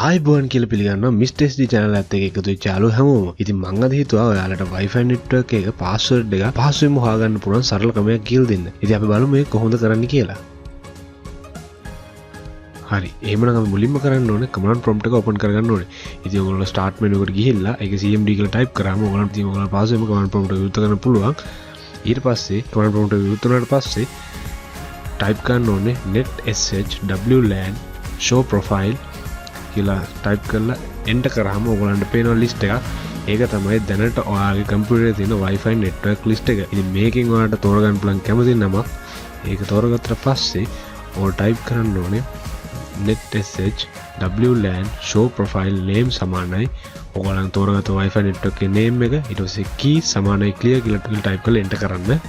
ආයිබෝන් කියලා පිළිගන්නවා mister SD channel එකත් එක්ක එකතු වෙච්ච යාළුවෝ හැමෝම. ඉතින් මම අද හිතුවා ඔයාලට Wi-Fi network එක password එක පහසුවෙන්ම හොයාගන්න පුළුවන් සරල ක්‍රමයක් කියලා දෙන්න. ඉතින් අපි බලමු මේක කොහොමද කරන්න කියලා. හරි. එහෙමනම් අපි මුලින්ම කරන්න ඕනේ command prompt එක open කරගන්න ඕනේ. ඉතින් ඔයගොල්ලෝ start menu එකට ගිහිල්ලා ඒක cmd කියලා type කරාම ඔයගොල්ලන්ට තියෙන ඔයගොල්ලෝ password command prompt එක විවෘත කරන්න පුළුවන්. ඊට පස්සේ command prompt එක විවෘත වුණාට පස්සේ type කරන්න ඕනේ net sh wlan show profile කියලා ටයිප් කරලා එන්ටර් කරාම ඔයගොල්ලන්ට පේන ලිස්ට් එකක්. ඒක තමයි දැනට ඔයාගේ කම්පියුටරේ තියෙන Wi-Fi network list එක. ඉතින් මේකෙන් ඔයාලට තෝරගන්න පුළුවන් කැමති නමක්. ඒක තෝරගත්තට පස්සේ ඔයාලා ටයිප් කරන්න ඕනේ net sh wlan show profile name සමානයි ඔයගොල්ලන් තෝරගත්ත Wi-Fi network එකේ name එක. ඊට පස්සේ key සමානයි clear කියලා ටයිප් කරලා එන්ටර් කරන්න.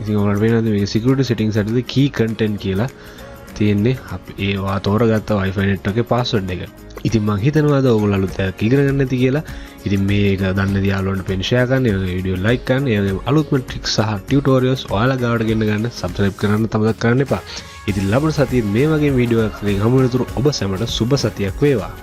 ඉතින් ඔයාලට වෙනද මේක security settings එකේ key content කියලා තියෙන්නේ අපි ඒවා තෝරගත්ත Wi-Fi network එකේ password එක. ඉතින් මම හිතනවා අද ඔයගොල්ලෝ අලුත් එකක් ඉගෙන ගන්න නැති කියලා. ඉතින් මේක දන්න දේ යාළුවන්ට පෙන් share කරන්න, ඒ වීඩියෝ like කරන්න, ඒ වගේම අලුත්ම tricks සහ tutorials ඔයාලා ගාවට ගෙන්න ගන්න subscribe කරන්න තමදක් කරන්න එපා. ඉතින් ලබන සතියේ මේ වගේ වීඩියෝ එකකින් හමු වෙනතුරු ඔබ සැමට සුබ සතියක් වේවා.